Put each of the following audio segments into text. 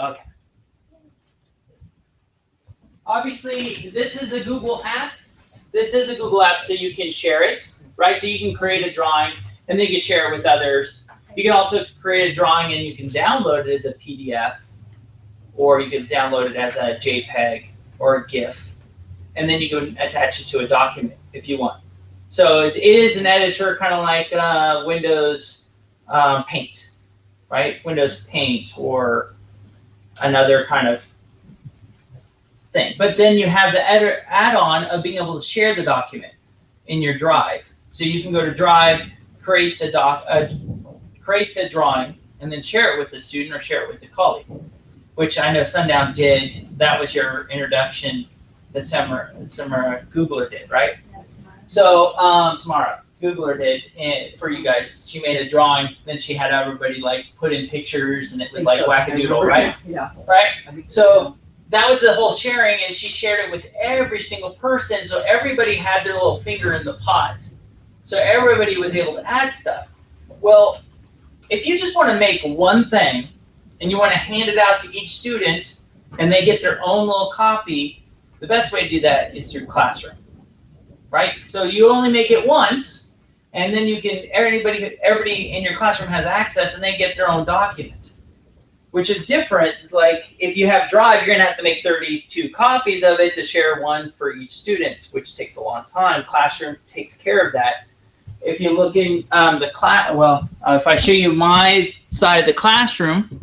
Okay. Obviously, this is a Google app. This is a Google app, so you can share it, right? So you can create a drawing, and then you can share it with others. You can also create a drawing, and you can download it as a PDF, or you can download it as a JPEG or a GIF, and then you can attach it to a document if you want. So it is an editor, kind of like Windows Paint, right? Windows Paint or another kind of thing. But then you have the add-on of being able to share the document in your Drive. So you can go to Drive, create the drawing, and then share it with the student or share it with the colleague, which I know Sundown did. That was your introduction this summer Googler did, right? So Samara, Googler did for you guys. She made a drawing, then she had everybody like put in pictures, and it was like wackadoodle, right? Yeah. Right? So that was the whole sharing, and she shared it with every single person, so everybody had their little finger in the pot. So everybody was able to add stuff. Well, if you just want to make one thing, and you want to hand it out to each student, and they get their own little copy, the best way to do that is through Classroom, right? So you only make it once, and then you can everybody in your classroom has access, and they get their own document, which is different. Like if you have Drive, you're gonna have to make 32 copies of it to share one for each student, which takes a long time. Classroom takes care of that. If you look in the class, if I show you my side of the classroom,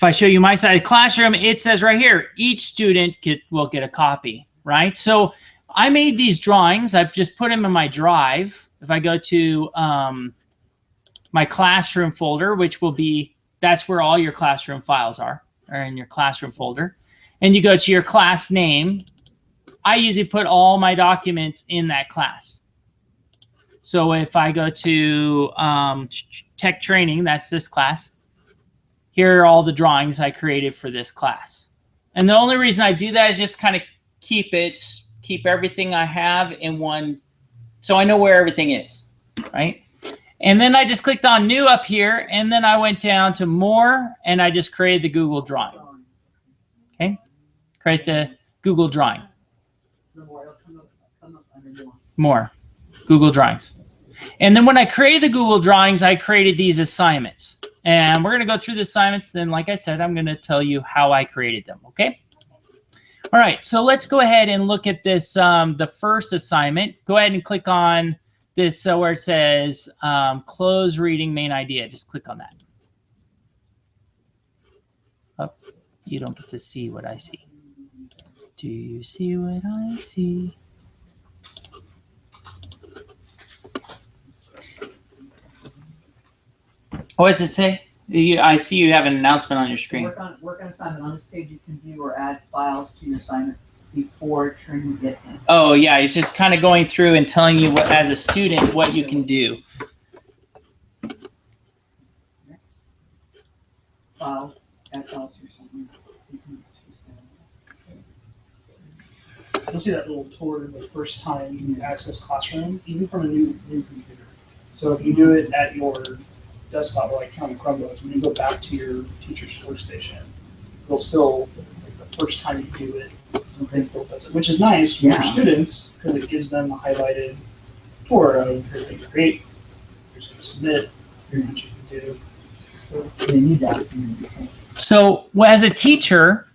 it says right here, each student will get a copy, right? So I made these drawings. I've just put them in my Drive. If I go to my classroom folder, which will be, that's where all your classroom files are in your classroom folder. And you go to your class name. I usually put all my documents in that class. So if I go to tech training, that's this class. Here are all the drawings I created for this class. And the only reason I do that is just kind of keep everything I have in one, so I know where everything is, right? And then I just clicked on new up here, and then I went down to more, and I just created the Google drawing. Okay, create the Google drawing. More Google Drawings. And then when I created the Google Drawings, I created these assignments. And we're going to go through the assignments. Then, like I said, I'm going to tell you how I created them, okay? All right, so let's go ahead and look at this, the first assignment. Go ahead and click on this where it says close reading main idea. Just click on that. Oh, you don't get to see what I see. Do you see what I see? What does it say? I see you have an announcement on your screen. Work on assignment. On this page, you can view or add files to your assignment before turning it in. Oh, yeah. It's just kind of going through and telling you, what, as a student, what you can do. Next. File. Add files to your assignment. You'll see that little tour the first time you access Classroom, even from a new computer. So if you do it at your desktop, like on Chromebooks, when you go back to your teacher's workstation, it'll still, like the first time you do it, it still does it, which is nice for your students because it gives them a highlighted tour of everything you create, here's going to submit, here's what you can do. So they need that. So as a teacher,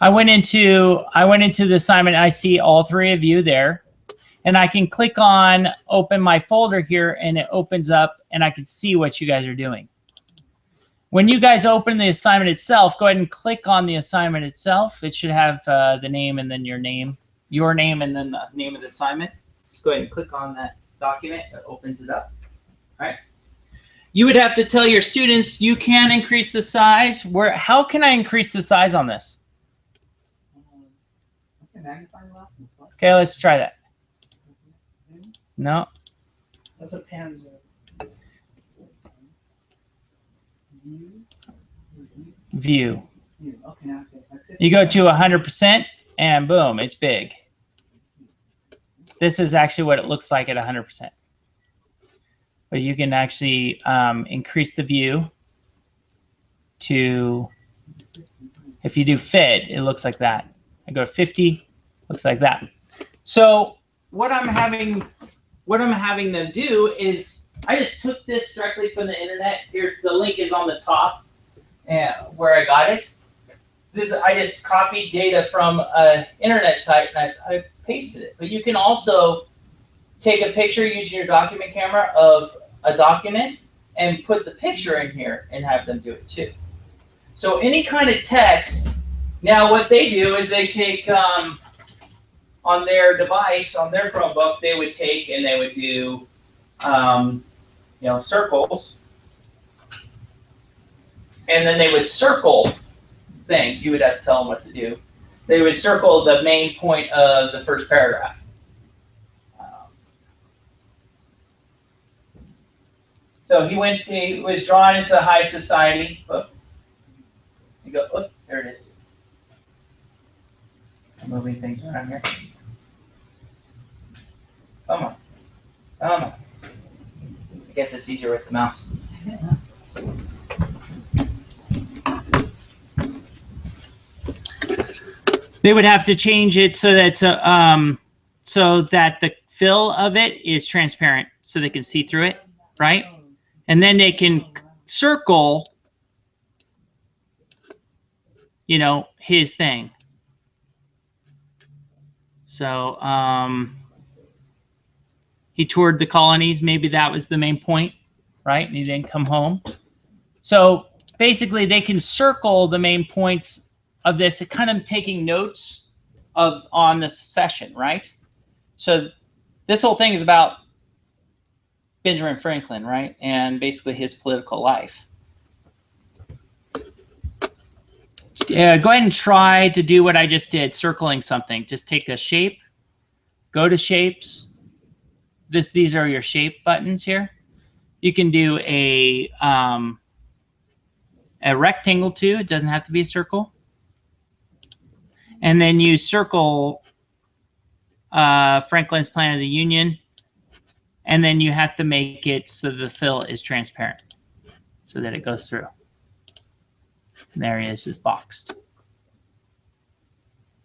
I went into the assignment. I see all three of you there, and I can click on open my folder here, and it opens up, and I can see what you guys are doing. When you guys open the assignment itself, go ahead and click on the assignment itself. It should have the name and then your name, and then the name of the assignment. Just go ahead and click on that document. It opens it up. All right. You would have to tell your students you can increase the size. How can I increase the size on this? Okay, let's try that. No. That's a pan zone. View. Okay, now you go to 100%, and boom, it's big. This is actually what it looks like at 100%. But you can actually increase the view. to, if you do fit, it looks like that. I go to 50, looks like that. So what I'm having them do is, I just took this directly from the internet. Here's the link is on the top, where I got it. I just copied data from an internet site and I pasted it. But you can also take a picture using your document camera of a document and put the picture in here and have them do it too. So any kind of text. Now what they do is they take on their device, on their Chromebook, they would take and they would do circles, and then they would circle things. You would have to tell them what to do. They would circle the main point of the first paragraph. So he was drawn into high society. Look. You go, look, there it is. I'm moving things around here. Come on. Come on. I guess it's easier with the mouse. They would have to change it so that the fill of it is transparent, so they can see through it, right? And then they can circle, his thing. So he toured the colonies. Maybe that was the main point, right? And he didn't come home. So basically, they can circle the main points of this, kind of taking notes on the session, right? So this whole thing is about Benjamin Franklin, right? And basically his political life. Yeah, go ahead and try to do what I just did, circling something. Just take a shape, go to shapes. These are your shape buttons here. You can do a rectangle too. It doesn't have to be a circle. And then you circle Franklin's Plan of the Union, and then you have to make it so the fill is transparent, so that it goes through. And there he is boxed.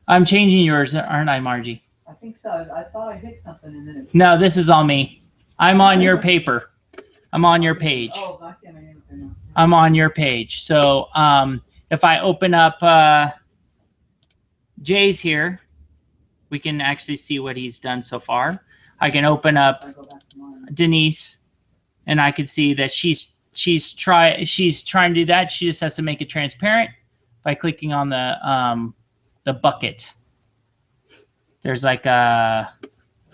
I'm changing yours, aren't I, Margie? I think so. I thought I hit something and then it... No, this is on me. I'm on your paper. I'm on your page. Oh, I see my name up there now. I'm on your page. So if I open up Jay's here, we can actually see what he's done so far. I can open up Denise, and I can see that she's trying to do that. She just has to make it transparent by clicking on the bucket. There's like a,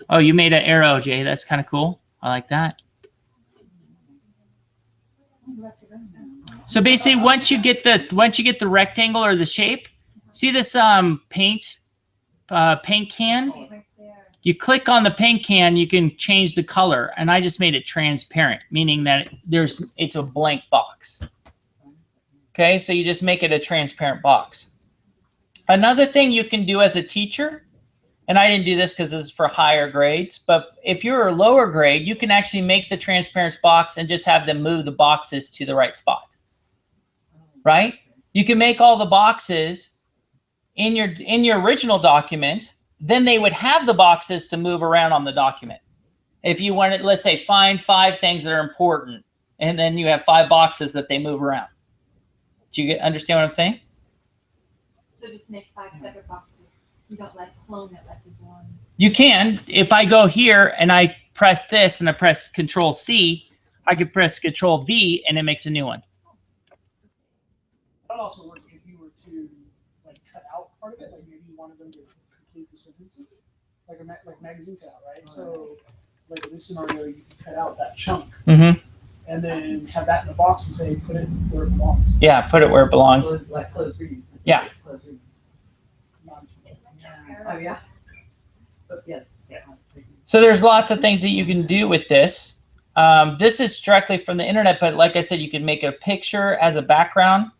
oh, you made an arrow, Jay. That's kind of cool. I like that. So basically, once you get the rectangle or the shape, see this paint can? You click on the paint can, you can change the color, and I just made it transparent, meaning that it's a blank box. Okay, so you just make it a transparent box. Another thing you can do as a teacher, and I didn't do this because this is for higher grades, but if you're a lower grade, you can actually make the transparent box and just have them move the boxes to the right spot. Right? You can make all the boxes in your original document, then they would have the boxes to move around on the document. If you wanted, let's say, find 5 things that are important, and then you have 5 boxes that they move around. Do you understand what I'm saying? So just make 5 separate boxes. You don't like clone it like the one. You can. If I go here and I press this and I press Control C, I could press Control V and it makes a new one. That would also work if you were to cut out part of it, like maybe you wanted them to complete the sentences, like magazine cutout, right? So like in this scenario, you can cut out that chunk and then have that in the box and say put it where it belongs. Yeah, put it where it belongs. Like closed reading. Yeah. Closed reading. Yeah. Oh yeah. But yeah. So there's lots of things that you can do with this. This is directly from the internet, but like I said, you can make a picture as a background.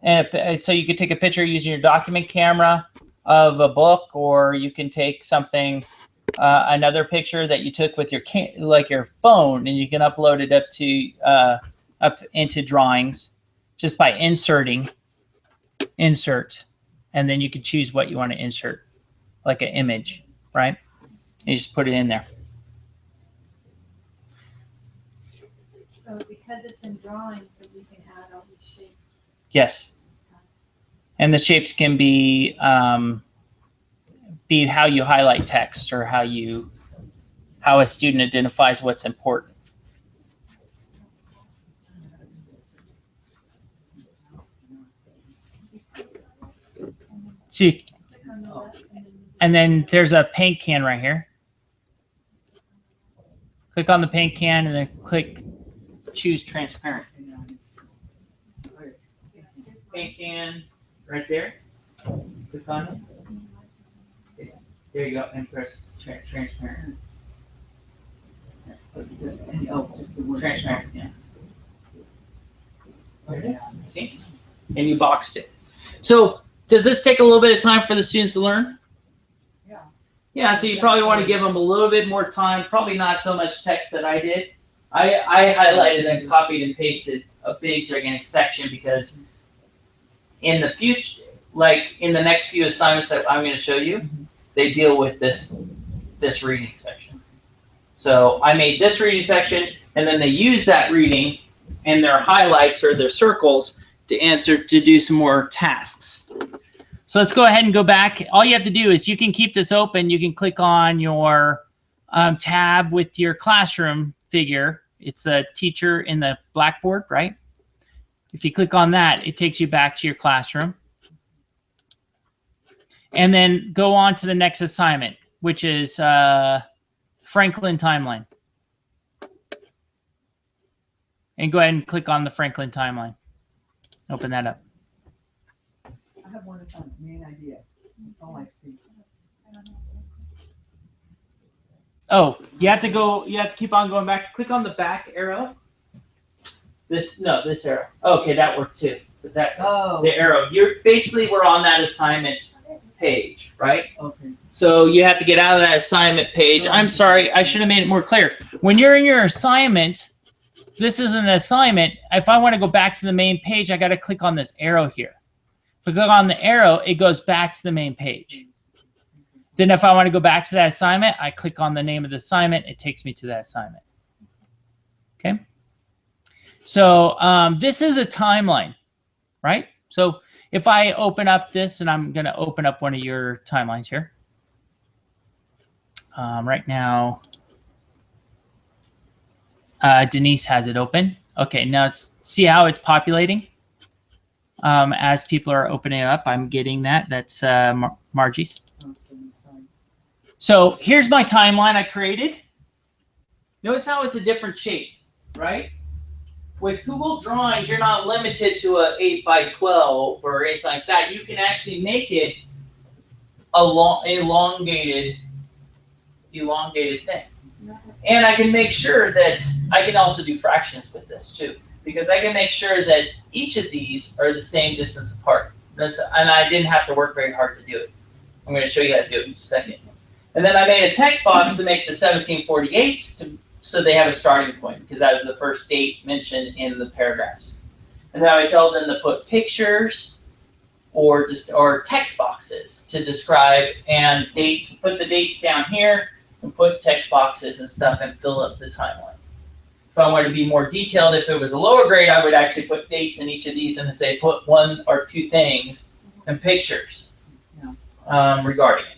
And so you could take a picture using your document camera of a book, or you can take something, another picture that you took with your your phone, and you can upload it up into drawings. just by inserting, insert, and then you can choose what you want to insert, like an image, right? And you just put it in there. So because it's in drawing, that we can add all these shapes. Yes. And the shapes can be how you highlight text or how a student identifies what's important. See, Click on the left and then and then there's a paint can right here. Click on the paint can and then choose transparent. Paint can right there. Click on it. There you go, and press transparent. Oh, just the word. Transparent, yeah. There it is. See? And you boxed it. So does this take a little bit of time for the students to learn? Yeah. Yeah, so you probably want to give them a little bit more time, probably not so much text that I did. I highlighted and copied and pasted a big gigantic section because in the future, like in the next few assignments that I'm going to show you, they deal with this reading section. So I made this reading section, and then they use that reading and their highlights or their circles to do some more tasks. So let's go ahead and go back. All you have to do is you can keep this open. You can click on your tab with your classroom figure. It's a teacher in the Blackboard, right? If you click on that, it takes you back to your classroom. And then go on to the next assignment, which is Franklin timeline. And go ahead and click on the Franklin timeline. Open that up. I have one assignment, main idea. That's all I see. Oh, you have to keep on going back. Click on the back arrow. This arrow. Okay, that worked too. But the arrow. We're on that assignment page, right? Okay. So you have to get out of that assignment page. I'm sorry, I should have made it more clear. When you're in your assignment, this is an assignment. If I want to go back to the main page, I got to click on this arrow here. If I click on the arrow, it goes back to the main page. Then if I want to go back to that assignment, I click on the name of the assignment. It takes me to that assignment. Okay. So this is a timeline, right? So if I open up this, and I'm going to open up one of your timelines here. Right now, Denise has it open. Okay, now see how it's populating? As people are opening it up, I'm getting that. That's Margie's. So here's my timeline I created. Notice how it's a different shape, right? With Google Drawings, you're not limited to a 8x12 or anything like that. You can actually make it a elongated thing. And I can make sure that I can also do fractions with this too, because I can make sure that each of these are the same distance apart. And I didn't have to work very hard to do it. I'm going to show you how to do it in a second. And then I made a text box to make the 1748s so they have a starting point, because that was the first date mentioned in the paragraphs. And then I tell them to put pictures or text boxes to describe, and dates. Put the dates down here and put text boxes and stuff and fill up the timeline. If I wanted to be more detailed, if it was a lower grade, I would actually put dates in each of these and say put one or two things and pictures regarding it.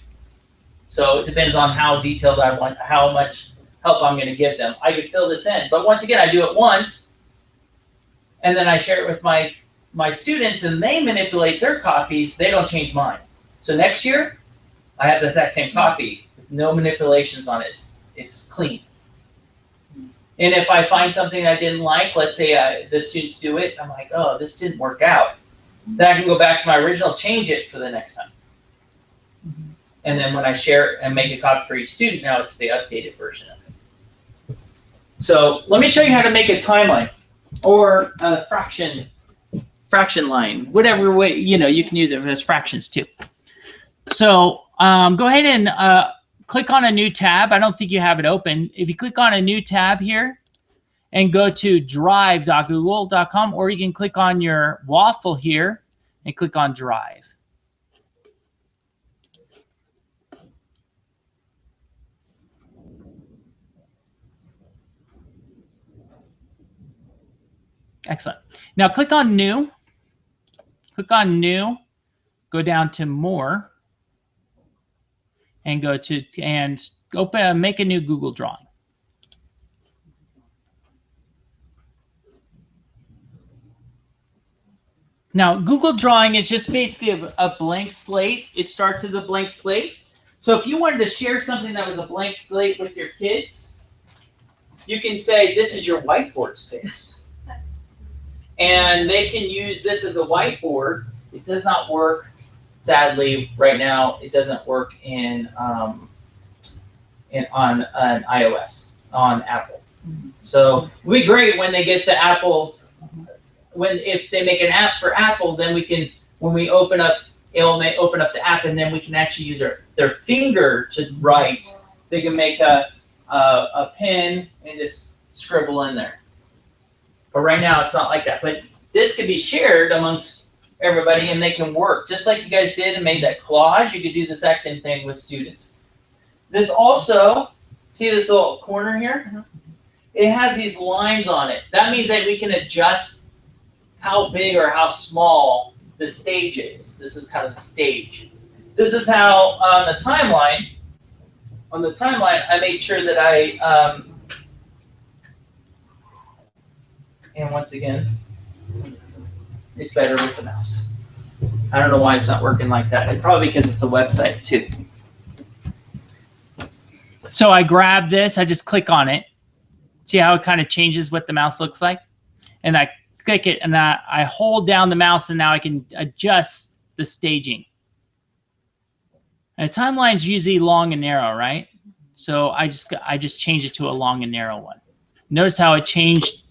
So it depends on how detailed I want, how much help I'm going to give them. I could fill this in, but once again, I do it once, and then I share it with my students, and they manipulate their copies. They don't change mine. So next year, I have the exact same copy, with no manipulations on it. It's clean. And if I find something I didn't like, let's say the students do it, I'm like, oh, this didn't work out. Then I can go back to my original, change it for the next time. And then when I share it and make a copy for each student, now it's the updated version of it. So let me show you how to make a timeline or a fraction line, whatever way, you can use it as fractions too. So go ahead and click on a new tab. I don't think you have it open. If you click on a new tab here, and go to drive.google.com, or you can click on your waffle here and click on Drive. Excellent. Now click on New. Click on New. Go down to More, and go to open. Make a new Google drawing. Now, Google Drawing is just basically a blank slate. It starts as a blank slate. So if you wanted to share something that was a blank slate with your kids, you can say, this is your whiteboard space. And they can use this as a whiteboard. It does not work, sadly, right now. It doesn't work on an iOS, on Apple. So it would be great when they get the Apple. If they make an app for Apple, then we can, when we open up, it'll open up the app, and then we can actually use their finger to write. They can make a pen and just scribble in there. But right now it's not like that. But this can be shared amongst everybody, and they can work just like you guys did and made that collage. You could do the exact same thing with students. This also, see this little corner here? It has these lines on it. That means that we can adjust how big or how small the stage is. This is kind of the stage. This is how on the timeline, I made sure that and once again, it's better with the mouse. I don't know why it's not working like that. It's probably because it's a website too. So I grab this, I just click on it. See how it kind of changes what the mouse looks like? And I click it, and I hold down the mouse, and now I can adjust the staging. And a timeline's usually long and narrow, right? So I just changed it to a long and narrow one. Notice how it changed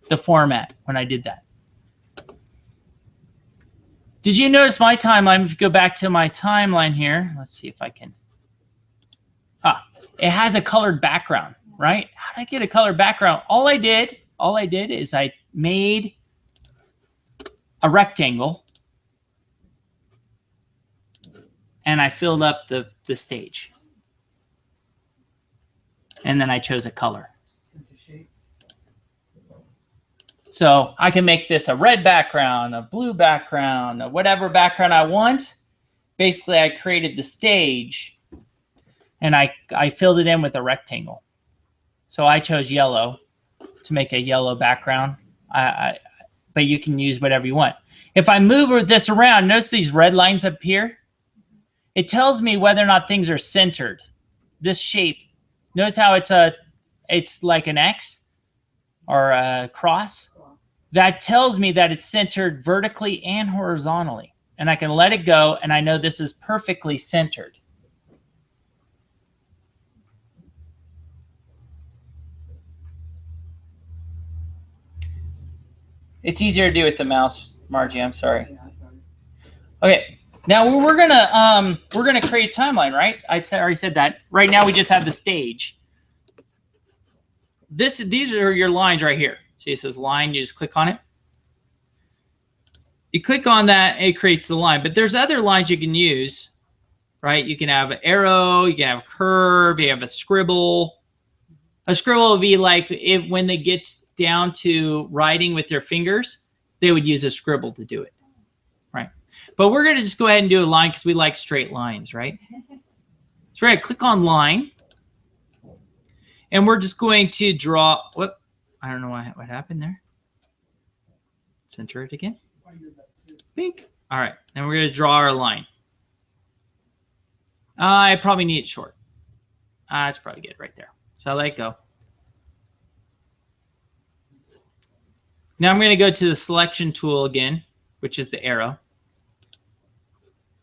the format when I did that. Did you notice my timeline? If you go back to my timeline here, let's see if I can. It has a colored background, right? How did I get a colored background? All I did is I made a rectangle, and I filled up the stage. And then I chose a color. So I can make this a red background, a blue background, whatever background I want. Basically, I created the stage, and I filled it in with a rectangle. So I chose yellow to make a yellow background. But you can use whatever you want. If I move this around, notice these red lines up here? It tells me whether or not things are centered. This shape, notice how it's like an X or a cross? That tells me that it's centered vertically and horizontally. And I can let it go, and I know this is perfectly centered. It's easier to do with the mouse, Margie. I'm sorry. Okay, now we're gonna create a timeline, right? I already said that. Right now we just have the stage. These are your lines right here. See, it says line. You just click on it. You click on that, it creates the line. But there's other lines you can use, right? You can have an arrow. You can have a curve. You have a scribble. A scribble would be like when they get down to writing with their fingers, they would use a scribble to do it, right? But we're going to just go ahead and do a line because we like straight lines, right? So we're going to click on line, and we're just going to draw. Whoop! I don't know what happened there. Center it again. Pink. All right, and we're going to draw our line. I probably need it short. That's probably good right there. So I let it go. Now I'm going to go to the selection tool again, which is the arrow.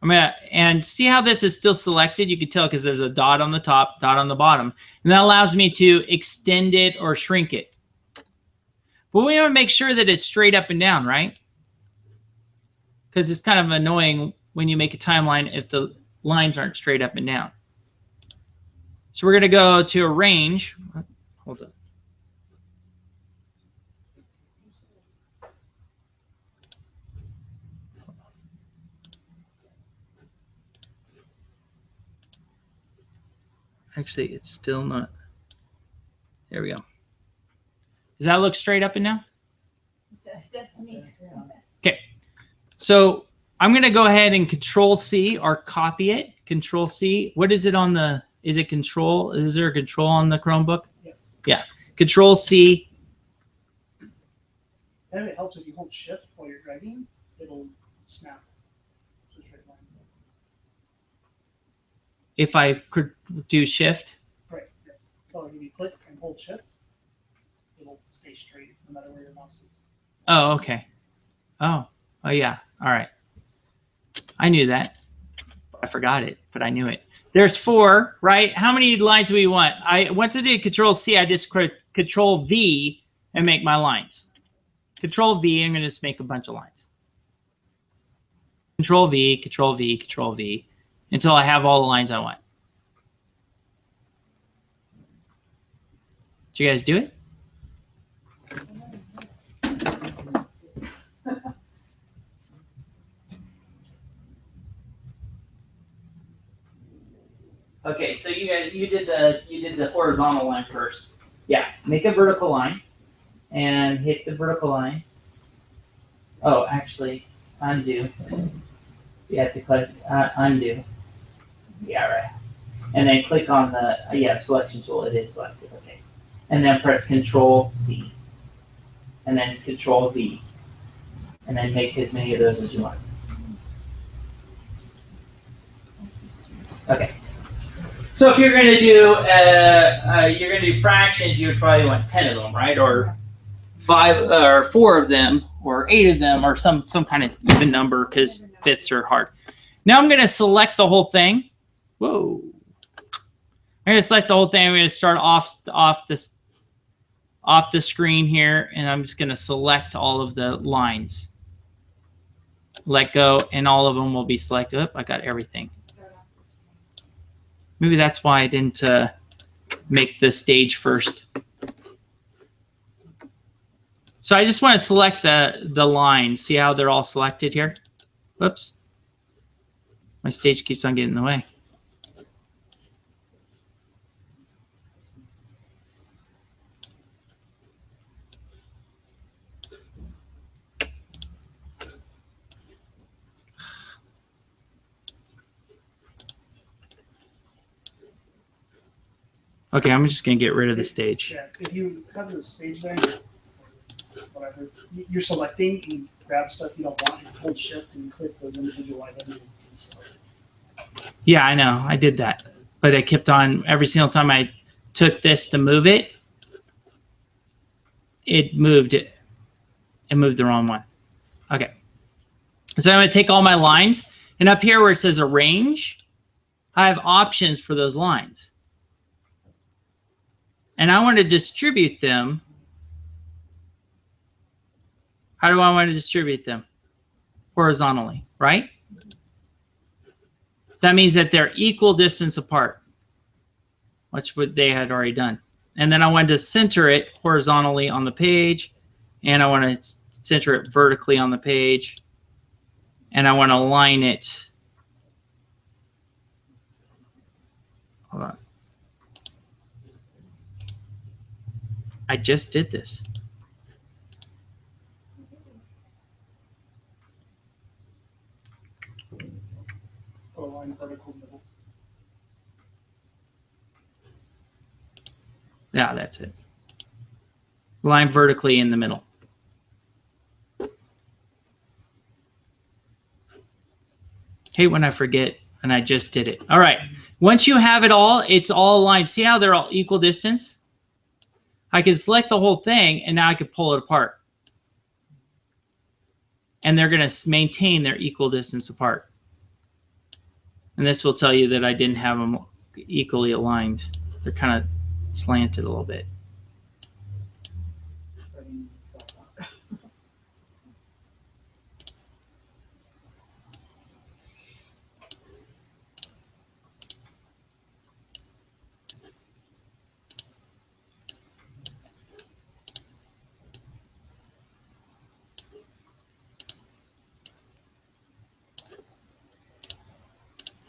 And see how this is still selected? You can tell because there's a dot on the top, dot on the bottom. And that allows me to extend it or shrink it. But we want to make sure that it's straight up and down, right? Because it's kind of annoying when you make a timeline if the lines aren't straight up and down. So we're going to go to arrange. Hold on. Actually, it's still not. There we go. Does that look straight up and down? That's me. Okay. So I'm going to go ahead and Control C or copy it. Control C. What is it on the? Is it Control? Is there a Control on the Chromebook? Yeah. Yeah. Control C. And it helps if you hold Shift while you're dragging, it'll snap to a straight line. If I could do Shift. Right. Yeah. So if you click and hold Shift, it'll stay straight no matter where your mouse is. Oh, okay. Oh, yeah. All right. I knew that. I forgot it, but I knew it. There's 4, right? How many lines do we want? Once I do Control C, I just Control V and make my lines. Control V, I'm going to just make a bunch of lines. Control V, Control V, Control V, until I have all the lines I want. Did you guys do it? Okay, so you guys, you did the horizontal line first. Yeah, make a vertical line and hit the vertical line. Oh, actually, undo. You have to click undo. Yeah, right. And then click on the selection tool. It is selected. Okay. And then press Control C. And then Control V. And then make as many of those as you want. Okay. So if you're going to do fractions, you would probably want 10 of them, right? Or 5 or 4 of them, or 8 of them, or some kind of even number, because fifths are hard. Now I'm going to select the whole thing. Whoa! I'm going to select the whole thing. I'm going to start off the screen here, and I'm just going to select all of the lines. Let go, and all of them will be selected. Oh, I got everything. Maybe that's why I didn't make the stage first. So I just want to select the lines. See how they're all selected here? Whoops. My stage keeps on getting in the way. Okay, I'm just going to get rid of the stage. Yeah, if you have the stage there, whatever, you're selecting, you grab stuff you don't want, you hold Shift and click those individual items. Yeah, I know. I did that. But I kept on, every single time I took this to move it, it moved it. It moved the wrong one. Okay. So I'm going to take all my lines, and up here where it says arrange, I have options for those lines. And I want to distribute them. How do I want to distribute them? Horizontally, right? That means that they're equal distance apart, which what they had already done. And then I want to center it horizontally on the page, and I want to center it vertically on the page, and I want to align it. Hold on. I just did this. Align vertical middle. Yeah, that's it. Line vertically in the middle. Hate when I forget and I just did it. All right. Once you have it all, it's all aligned. See how they're all equal distance? I can select the whole thing, and now I can pull it apart. And they're going to maintain their equal distance apart. And this will tell you that I didn't have them equally aligned. They're kind of slanted a little bit.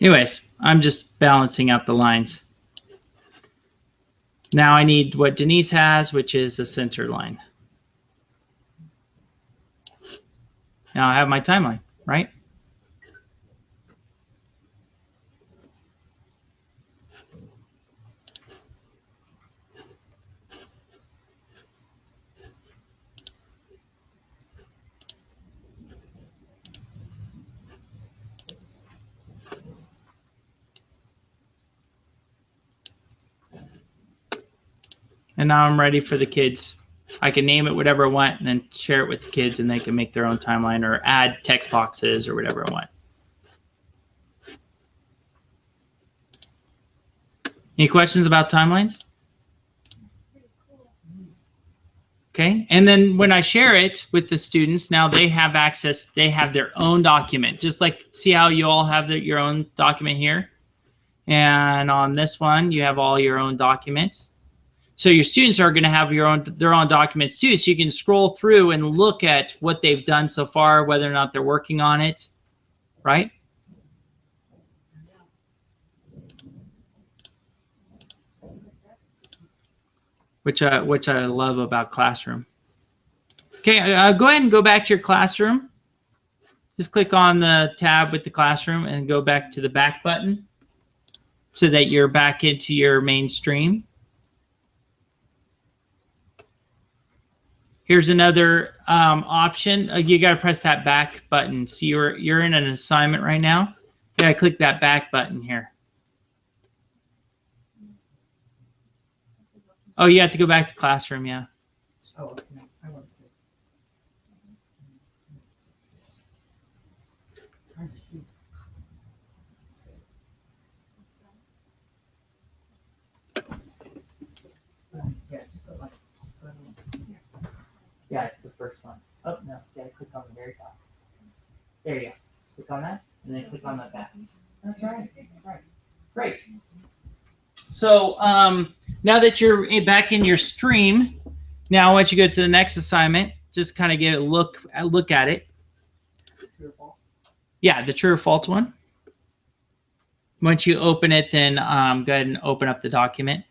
Anyways, I'm just balancing out the lines. Now I need what Denise has, which is a center line. Now I have my timeline, right? And now I'm ready for the kids. I can name it whatever I want and then share it with the kids and they can make their own timeline or add text boxes or whatever I want. Any questions about timelines? Okay, and then when I share it with the students, now they have access, they have their own document. Just like, see how you all have your own document here? And on this one, you have all your own documents. So your students are going to have their own documents too, so you can scroll through and look at what they've done so far, whether or not they're working on it, right? Which I love about Classroom. Okay, go ahead and go back to your Classroom. Just click on the tab with the Classroom and go back to the back button so that you're back into your main stream. Here's another option. You got to press that back button. See, you're in an assignment right now. You got to click that back button here. Oh, you have to go back to Classroom, yeah. Oh, okay. I want to. Yeah, just go like. Yeah, it's the first one. Oh, no, you gotta click on the very top. There you go. Click on that, and then click on that back. That's right. Right. Great. So now that you're back in your stream, now I want you to go to the next assignment. Just kind of get a look at it. True or false? Yeah, the true or false one. Once you open it, then go ahead and open up the document.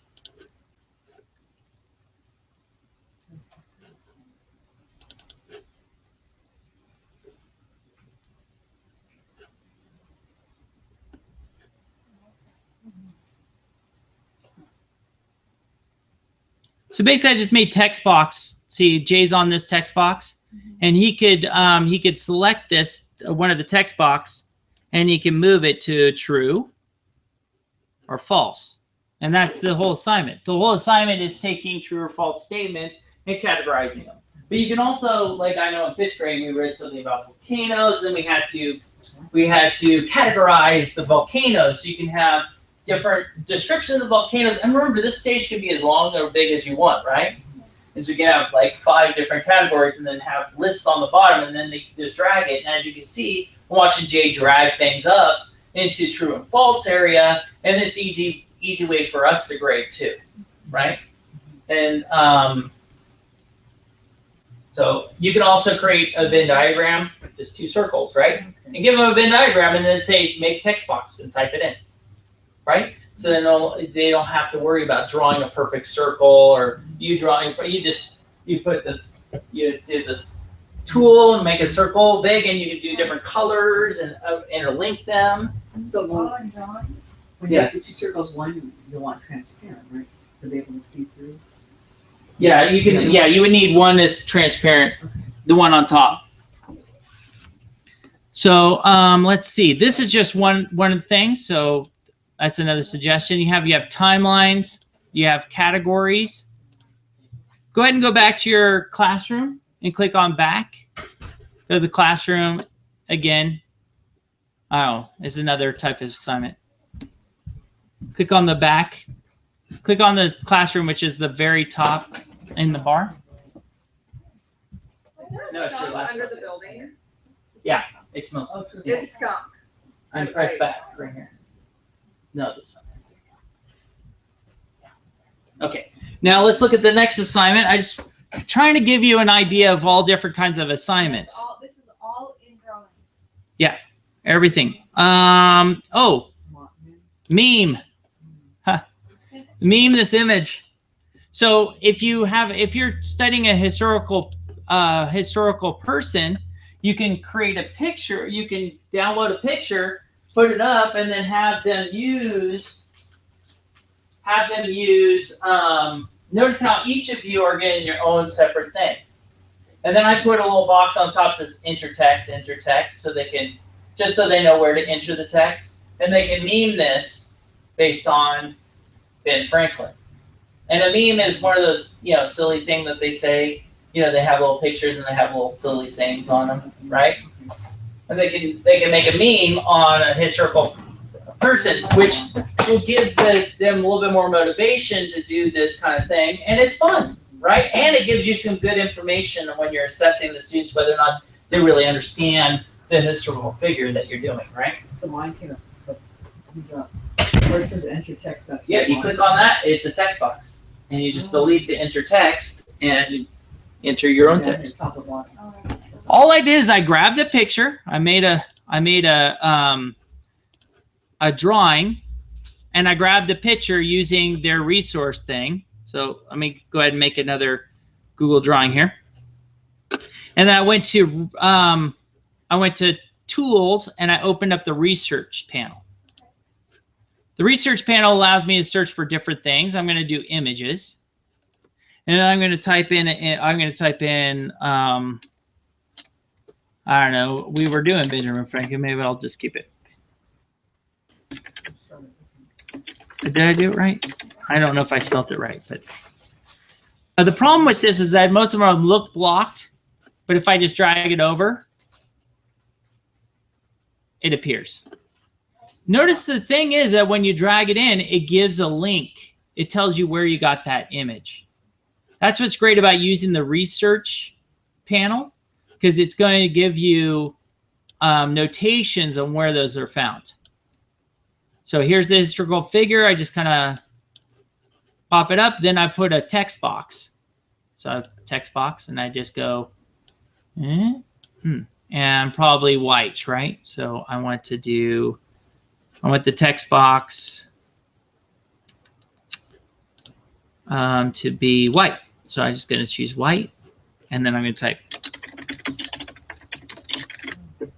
So basically, I just made text box. See, Jay's on this text box, and he could select this one of the text box, and he can move it to true or false, and that's the whole assignment. The whole assignment is taking true or false statements and categorizing them. But you can also, like I know in 5th grade, we read something about volcanoes, and we had to categorize the volcanoes. So you can have different descriptions of volcanoes. And remember, this stage can be as long or big as you want, right? And so you can have like 5 different categories and then have lists on the bottom, and then they just drag it. And as you can see, I'm watching Jay drag things up into true and false area, and it's easy way for us to grade too, right? And so you can also create a Venn diagram, just 2 circles, right? And give them a Venn diagram and then say, make text box and type it in, right? So then they don't have to worry about drawing a perfect circle or you do this tool and make a circle big, and you can do different colors and interlink them. So when you have the 2 circles, one you want transparent, right? To be able to see through. Yeah, you can. Yeah, you would need one that's transparent, the one on top. So let's see. This is just one of the things. So that's another suggestion. You have timelines. You have categories. Go ahead and go back to your classroom and click on back. Go to the classroom again. Oh, it's another type of assignment. Click on the back. Click on the classroom, which is the very top in the bar. Is there a No, it's your skunk last under one. the building? Yeah, it smells. It's skunk. And press back right here. No, this one. Okay, now let's look at the next assignment. I just trying to give you an idea of all different kinds of assignments. This is all in drawing. Yeah, everything. Oh, meme. Huh. Meme this image. So if you're studying a historical person, you can create a picture. You can download a picture, put it up, and then have them use. Notice how each of you are getting your own separate thing. And then I put a little box on top that says Intertext, so they can, just so they know where to enter the text. And they can meme this based on Ben Franklin. And a meme is one of those, silly thing that they say, they have little pictures and they have little silly sayings on them, right? And they can make a meme on a historical person, which will give them a little bit more motivation to do this kind of thing. And it's fun, right? And it gives you some good information when you're assessing the students, whether or not they really understand the historical figure that you're doing, right? So mine came up. So comes up. Where it says enter text, that's yeah, you click on that, it's a text box. And you just delete the Intertext and enter your own text. Top of one. All I did is I grabbed the picture. I made a drawing, and I grabbed the picture using their resource thing. So let me go ahead and make another Google drawing here. And then I went to Tools, and I opened up the Research panel. The Research panel allows me to search for different things. I'm going to do images, and then I'm going to type in. I don't know. We were doing Benjamin Franklin. Maybe I'll just keep it. Did I do it right? I don't know if I spelled it right, but the problem with this is that most of them look blocked, but if I just drag it over, it appears. Notice the thing is that when you drag it in, it gives a link. It tells you where you got that image. That's what's great about using the research panel, because it's going to give you notations on where those are found. So here's the historical figure. I just kind of pop it up. Then I put a text box. So I have a text box, and I just go, and probably white, right? So I want the text box to be white. So I'm just going to choose white, and then I'm going to type,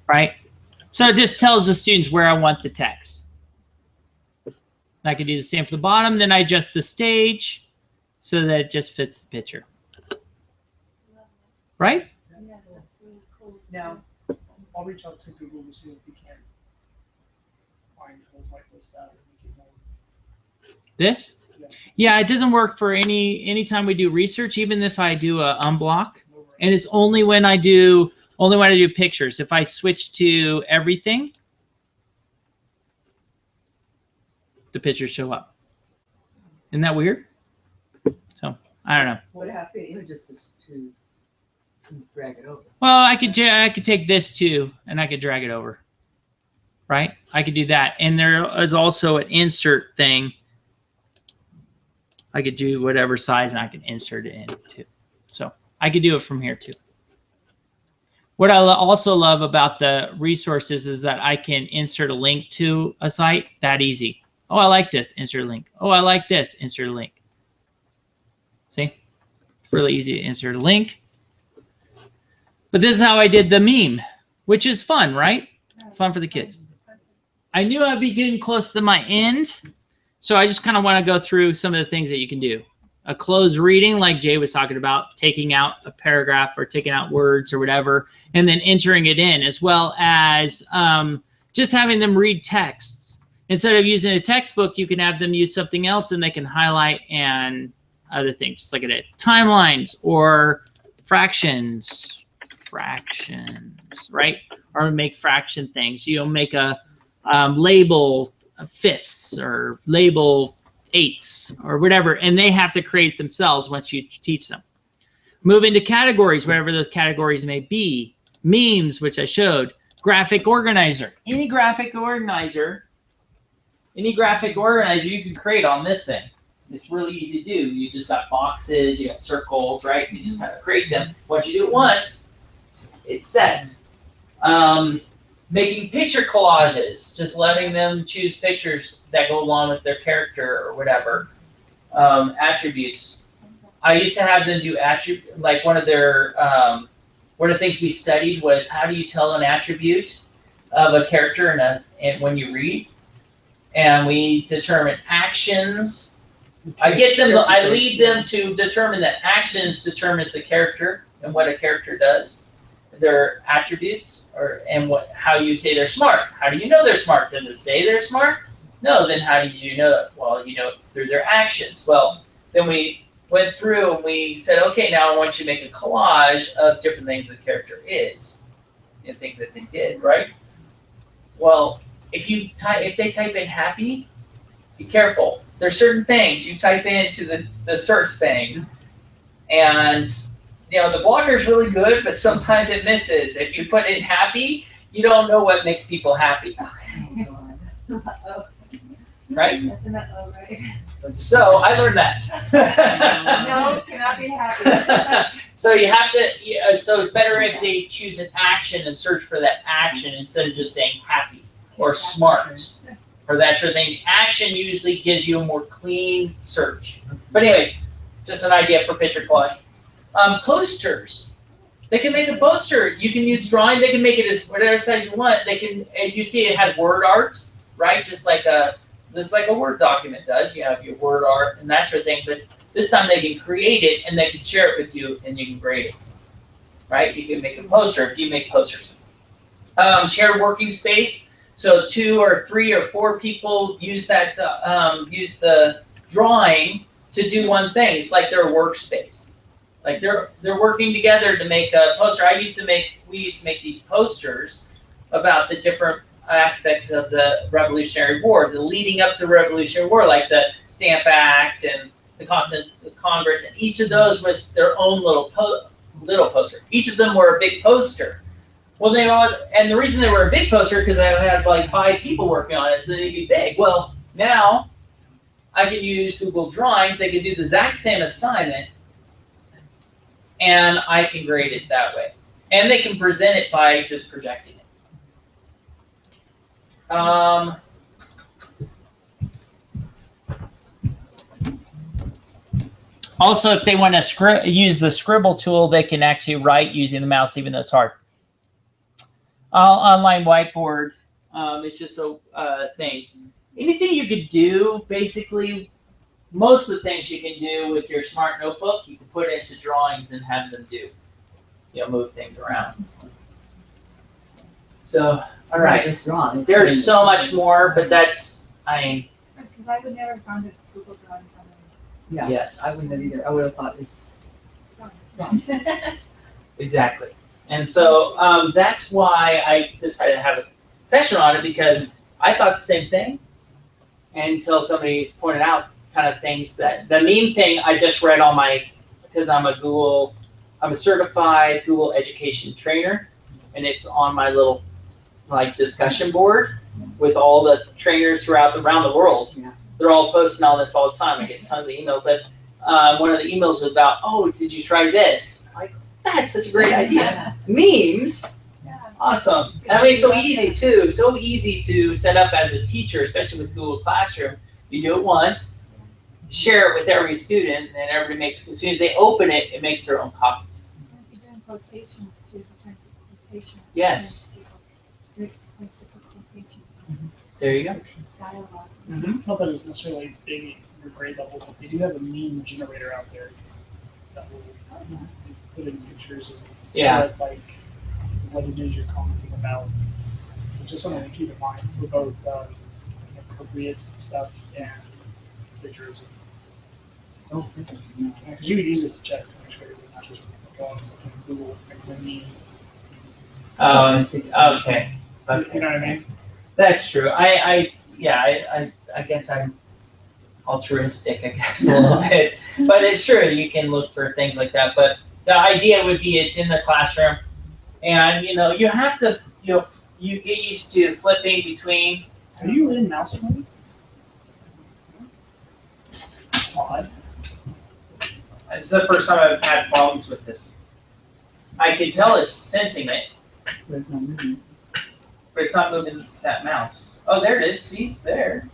right? So it just tells the students where I want the text. I can do the same for the bottom. Then I adjust the stage so that it just fits the picture. Right? Yeah, that's really cool. Now, I'll reach out to Google to see if we can find tools like this that would make it more. This? Yeah, it doesn't work for anytime we do research, even if I do a unblock. And it's only when I do pictures. If I switch to everything, the pictures show up. Isn't that weird? So I don't know. would it have to be images to drag it over? Well, I could take this too, and I could drag it over. Right? I could do that. And there is also an insert thing. I could do whatever size, and I can insert it in too. So I could do it from here too. What I also love about the resources is that I can insert a link to a site that easy. Oh, I like this, insert a link. Oh, I like this, insert a link. See? It's really easy to insert a link. But this is how I did the meme, which is fun, right? Fun for the kids. I knew I'd be getting close to my end, so I just kind of want to go through some of the things that you can do. A closed reading, like Jay was talking about, taking out a paragraph or taking out words or whatever, and then entering it in, as well as just having them read texts. Instead of using a textbook, you can have them use something else, and they can highlight and other things, just like it did. Timelines or fractions, right? Or make fraction things. You'll make a label fifths or label eighths or whatever, and they have to create themselves once you teach them. Move into categories, whatever those categories may be. Memes, which I showed. Graphic organizer. Any graphic organizer you can create on this thing. It's really easy to do. You just got boxes, you got circles, right? You just kind of create them. Once you do it once, it's set. Making picture collages, just letting them choose pictures that go along with their character or whatever. Attributes. I used to have them do attribute, like one of the things we studied was how do you tell an attribute of a character and when you read, and we determine actions. I lead them to determine that actions determines the character and what a character does, their attributes, how you say they're smart. How do you know they're smart? Does it say they're smart? No, then how do you know that? Well, you know through their actions. Well, then we went through and we said, okay, now I want you to make a collage of different things the character is and things that they did, right? Well, if they type in happy, be careful. There's certain things you type into the search thing, and you know the blocker is really good, but sometimes it misses. If you put in happy, you don't know what makes people happy. Right? That's an O, right? So I learned that. No, cannot be happy. So you have to. So it's better if they choose an action and search for that action instead of just saying happy or smart or that sort of thing. Action usually gives you a more clean search. But anyways, just an idea for picture collage. Posters. They can make a poster. You can use drawing. They can make it as whatever size you want. They can. And you see it has word art, right? Just like a Word document does. You have your word art and that sort of thing, but this time they can create it and they can share it with you and you can grade it, right? You can make a poster if you make posters. Shared working space. So 2 or 3 or 4 people use that, use the drawing to do one thing. It's like their workspace. Like they're working together to make a poster. We used to make these posters about the different aspects of the Revolutionary War, the leading up to the Revolutionary War, like the Stamp Act and the Congress, and each of those was their own little poster. Each of them were a big poster. Well, and the reason they were a big poster because I had like 5 people working on it, so they'd be big. Well, now I can use Google Drawings. I can do the exact same assignment, and I can grade it that way. And they can present it by just projecting it. Also, if they want to use the scribble tool, they can actually write using the mouse, even though it's hard. Online whiteboard, it's just a thing. Anything you could do, basically, most of the things you can do with your smart notebook, you can put into drawings and have them do. Move things around. So, all right. Just drawn. There's so much more, but that's, Because I would never have found it Google Drawings on Yeah, yes. I wouldn't have either. I would have thought it was there. exactly. And so that's why I decided to have a session on it, because I thought the same thing until somebody pointed out kind of things that the meme thing I just read on because I'm a certified Google education trainer, and it's on my little discussion board with all the trainers around the world. Yeah. They're all posting all this all the time. I get tons of emails, but one of the emails was about, oh, did you try this? I'm like, that's such a great idea. Memes? Yeah. Awesome. I mean, so easy too. So easy to set up as a teacher, especially with Google Classroom. You do it once, share it with every student, and then everybody makes, as soon as they open it, it makes their own copies. You're doing quotations too, different quotations. Yes. Great place to put quotations. There you go. Dialogue. I don't know if that is necessarily big at your grade level, but they do have a meme generator out there that will put in pictures and Yeah. set what it is you're commenting about. It's just something to keep in mind for both appropriate stuff and pictures. Because you could use it to check to make sure you're not just going to Google and meme. Okay. You know what I mean? That's true. I guess I'm altruistic, I guess, a little bit. But it's true. You can look for things like that. But the idea would be it's in the classroom. And, you have to, you get used to flipping between. Are you in mouse mode? Odd. It's the first time I've had problems with this. I can tell it's sensing it, but it's not moving. but it's not moving that mouse. Oh, there it is. See, it's there.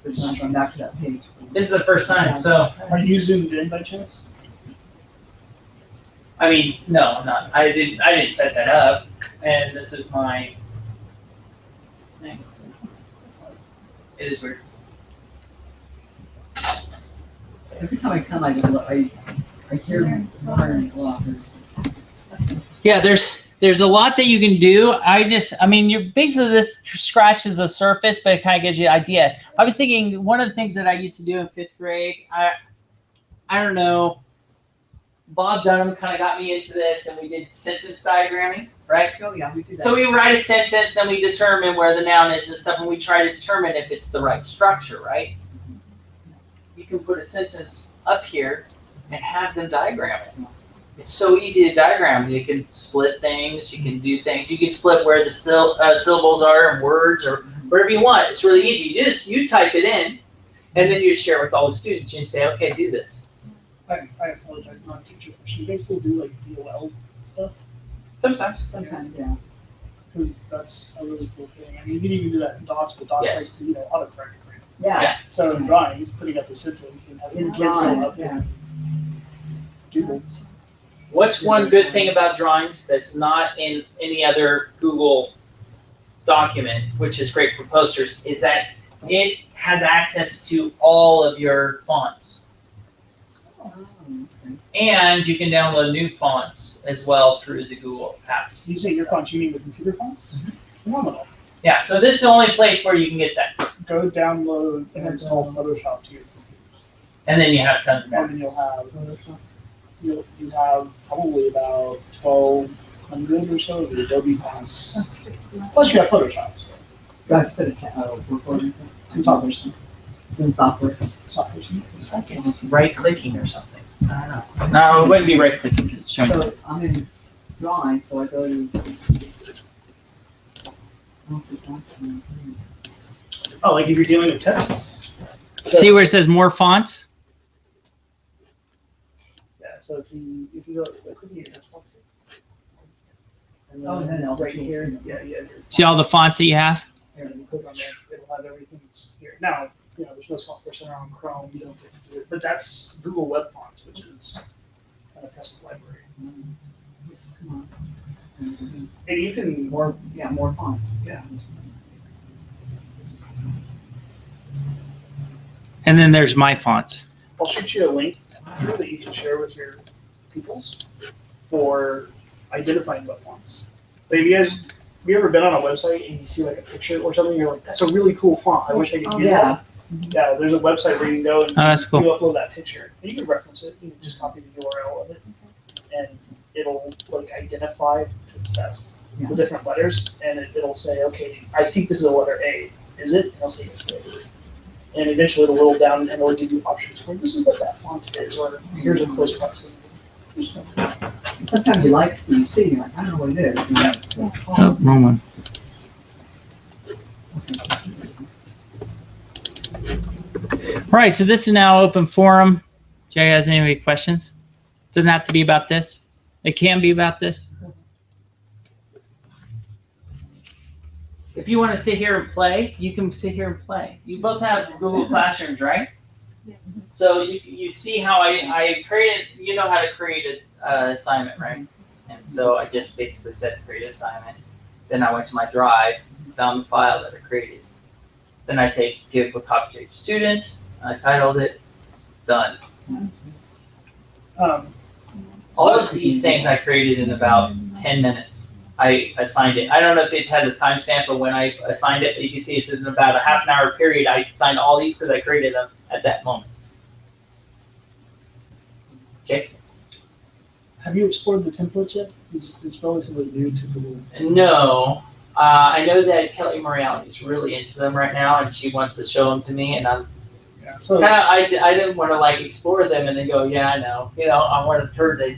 This is going back to that page. This is the first time, so, Are you zoomed in by chance? I mean, no, I'm not. I didn't set that up, and this is my thing. So it is weird. Every time I come, I hear Myron a lot. Yeah, there's a lot that you can do. I mean, you're basically, this scratches the surface, but it kind of gives you an idea. I was thinking one of the things that I used to do in 5th grade, I don't know, Bob Dunham kind of got me into this, and we did sentence diagramming, right? Oh, yeah, we do that. So we write a sentence, then we determine where the noun is and stuff, and we try to determine if it's the right structure, right? You can put a sentence up here and have them diagram it. It's so easy to diagram. You can split things, you can do things. You can split where the syllables are and words or whatever you want. It's really easy. You type it in, and then you share it with all the students. You say, okay, do this. I apologize, I'm not a teacher. You guys still do like DOL stuff? Sometimes. Sometimes, yeah. Because that's a really cool thing. I mean, you can even do that in docs, but docs Yes. likes to, autocorrect, right? Yeah. So in drawing, putting up the sentence and having In the kids go drawings, up yeah. and do What's one good thing about drawings that's not in any other Google document, which is great for posters, is that it has access to all of your fonts. Oh, okay. And you can download new fonts as well through the Google apps. You say your fonts, you mean the computer fonts? Phenomenal. Yeah, so this is the only place where you can get that. Go download and install Photoshop to your computers. And then you have tons more. And then you'll have probably about 1,200 or so of the Adobe fonts. Plus you have Photoshop. So Do I have to put a recording? it's in software. It's in software. Software. It's like it's right-clicking or something. I don't know. No, it wouldn't be right-clicking because it's showing. So I'm in drawing, so I go to. Oh, like if you're dealing with text. See where it says more fonts? Yeah, so if you go, click here, that's one thing. And Oh, and then it'll right choose. here, yeah. See all the fonts that you have? Here, you click on that, it'll have everything that's here. Now, there's no software center on Chrome, you don't get to do it, but that's Google Web Fonts, which is kind of custom library. Come on. And you can, More fonts. yeah, And then there's my fonts. I'll shoot you a link here that you can share with your pupils for identifying web fonts. But have you ever been on a website and you see like a picture or something, you're like, that's a really cool font, I wish I could Oh, use yeah. that. Yeah, there's a website where you can go and Oh, that's cool. you upload that picture. And you can reference it, you can just copy the URL of it, and it'll like identify to its best the different letters, and it'll say, okay, I think this is a letter A. Is it? And I'll say yes, it is. And eventually it'll roll down and it'll give you options for this is what that font is, or here's a close proximity. Sometimes you see, you're like, I don't know what it is. Oh, wrong one. All right, so this is now open forum. Do you guys have any questions? Doesn't have to be about this. It can be about this. If you want to sit here and play, you can sit here and play. You both have Google Classrooms, right? Yeah. So you see how I created, you know how to create an assignment, right? And so I just basically said create assignment. Then I went to my drive, found the file that I created. Then I say give a copy to each student. I titled it, done. All of these things I created in about 10 minutes. I assigned it. I don't know if it has a timestamp or when I assigned it, but you can see it's in about a half an hour period. I assigned all these because I created them at that moment. Okay. Have you explored the templates yet? It's relatively new to Google. No. I know that Kelly Morreale is really into them right now, and she wants to show them to me, and I'm Yeah. So kind of, I didn't want to like explore them and then go, yeah, I know. I wanted her to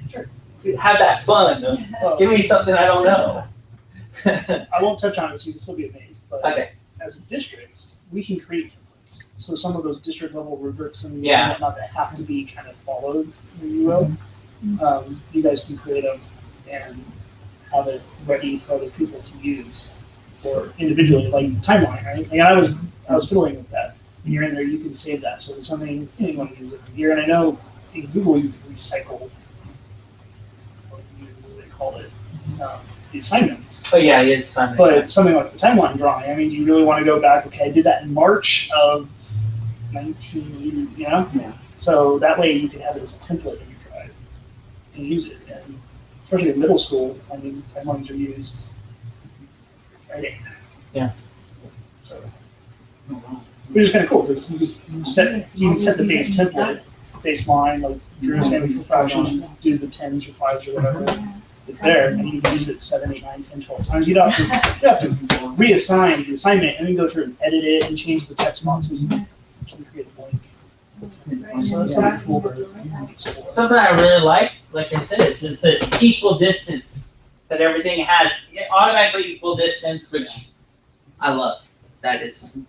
have that fun. well, Give me something I don't know. I won't touch on it, so you can still be amazed. But Okay. as districts, we can create templates. So some of those district level rubrics and Yeah. whatnot that have to be kind of followed, if you will, you guys can create them and have it ready for other people to use for individually, like timeline, right? Like I was fiddling with that. when you're in there, you can save that. So it's something you want to use every year. And I know in Google you can recycle, as they call it, the assignments. Oh yeah, it's fun. But something like the timeline drawing, I mean, do you really want to go back? Okay, I did that in March of 1980, you know? Yeah. So that way you can have it as a template in your drive and use it. And especially in middle school, I mean, timelines are used Friday. Yeah. So, which is kind of cool because you can set the base template, baseline, like Drew's family for fractions, do the 10s or 5s or whatever. It's there, and you can use it 7, 8, 9, 10, 12 times. You don't have to reassign the assignment and then go through and edit it and change the text boxes. You can create a blank. So that's something cool to explore. Something I really like I said, is just the equal distance that everything has. Automatically equal distance, which I love. That is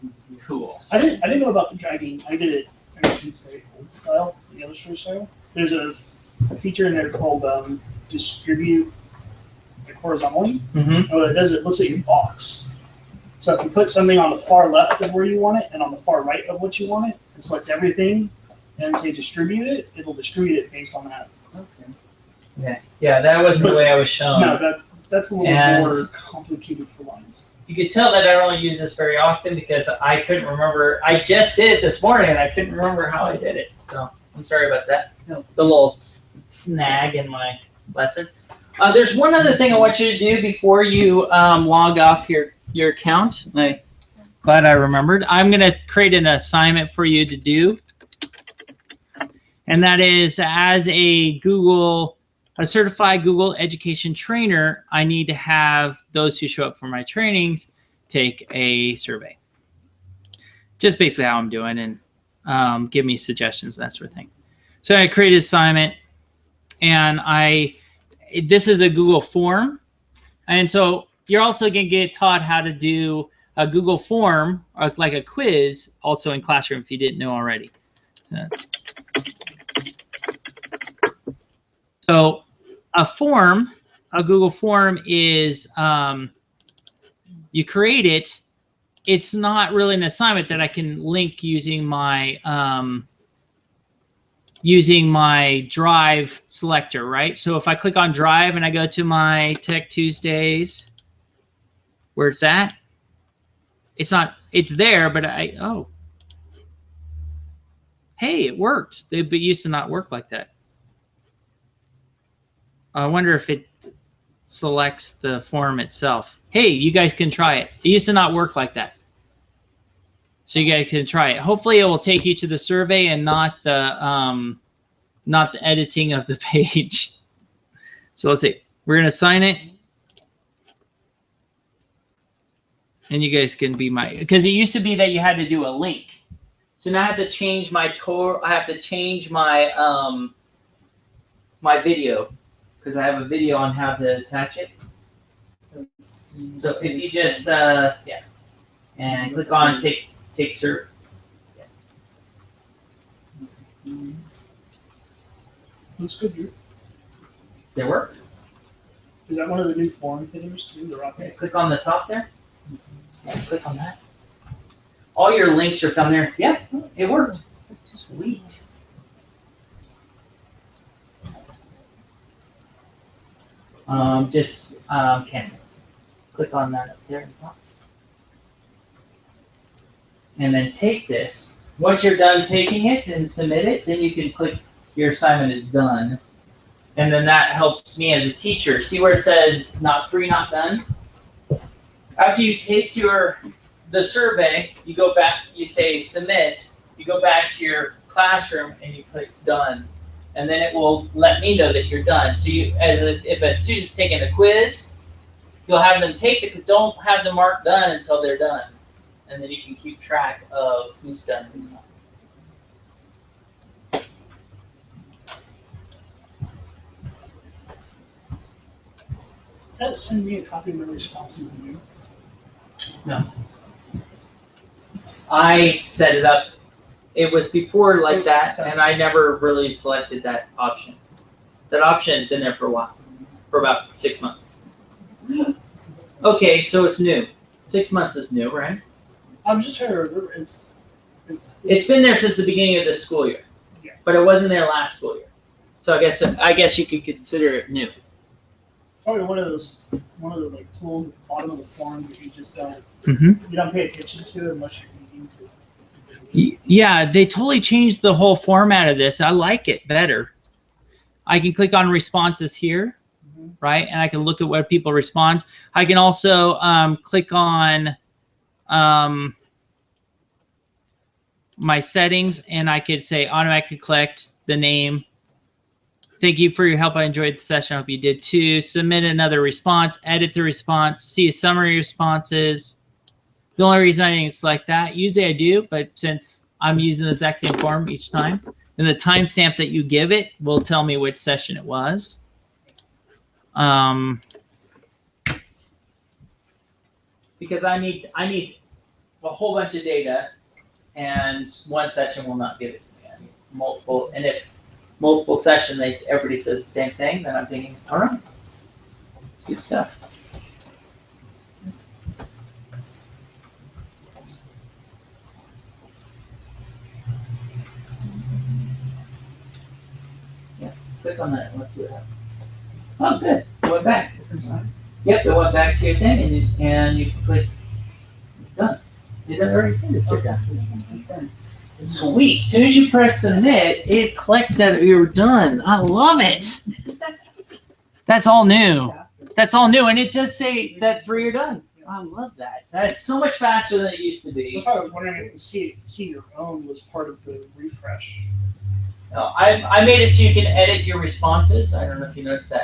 cool. I didn't know about the dragging. I did it, I should say, old style, the Illustrator style. There's a feature in there called distribute like horizontally. Mm-hmm. And what it does, it looks at your box. So if you put something on the far left of where you want it and on the far right of what you want it, and select everything and say distribute it, it'll distribute it based on that. Okay. Yeah, that wasn't the way I was shown. No, that's a little more complicated for lines. You could tell that I don't use this very often because I couldn't remember. I just did it this morning and I couldn't remember how I did it. So I'm sorry about that. The little snag in my lesson. There's one other thing I want you to do before you log off your account. I'm glad I remembered. I'm going to create an assignment for you to do. And that is, as a certified Google education trainer, I need to have those who show up for my trainings take a survey. Just basically how I'm doing, and give me suggestions, that sort of thing. So I created an assignment, and this is a Google form. And so you're also going to get taught how to do a Google form, or like a quiz, also in Classroom if you didn't know already. So a Google form is, you create it. It's not really an assignment that I can link using my Drive selector, right? So if I click on Drive and I go to my Tech Tuesdays, where it's at, it's there, but hey, it worked. It used to not work like that. I wonder if it selects the form itself. Hey, you guys can try it. It used to not work like that. So you guys can try it. Hopefully it will take you to the survey and not the editing of the page. So let's see. We're going to assign it. And you guys can be because it used to be that you had to do a link. So now I have to change my my video, because I have a video on how to attach it. So if you just and click on take serve. Looks good, Drew. Did it work? Is that one of the new form fitters too? The rocket? Okay, click on the top there. Yeah, click on that. All your links are down there. Yeah, it worked. Sweet. Cancel. Click on that up there. And then take this. Once you're done taking it and submit it, then you can click your assignment is done. And then that helps me as a teacher. See where it says not free, not done? After you take the survey, you go back, you say submit, you go back to your classroom and you click done. And then it will let me know that you're done. So if a student's taking a quiz, you'll have them take it, don't have them mark done until they're done. And then you can keep track of who's done, who's not. Send me a copy of my responses in you. No. I set it up. It was before like that, and I never really selected that option. That option has been there for a while, for about 6 months. Okay, so it's new. 6 months is new, right? I'm just trying to remember. It's been there since the beginning of the school year, Yeah. but it wasn't there last school year. So I guess you could consider it new. Probably one of those like tools at the bottom of the form that you just don't Mm-hmm. you don't pay attention to unless you're needing to. Yeah, they totally changed the whole format of this. I like it better. I can click on responses here, right? And I can look at what people respond. I can also click on my settings, and I could say automatically collect the name. Thank you for your help. I enjoyed the session. I hope you did too. Submit another response, edit the response, see a summary responses. The only reason I didn't select that, usually I do, but since I'm using the exact same form each time, and the timestamp that you give it will tell me which session it was. Because I need a whole bunch of data, and one session will not give it to me. I need multiple, and if multiple session everybody says the same thing, then I'm thinking, all right, it's good stuff. Yeah, click on that and let's see what happens. Oh, good. It went back. Yep, it went back to your thing, and you click done. Did I already say this? Okay. Done. Sweet. As soon as you press submit, it clicked that you're done. I love it. That's all new. That's all new, and it does say that you're done. I love that. That's so much faster than it used to be. That's why I was wondering if the see your own was part of the refresh. No, I made it so you can edit your responses. I don't know if you noticed that.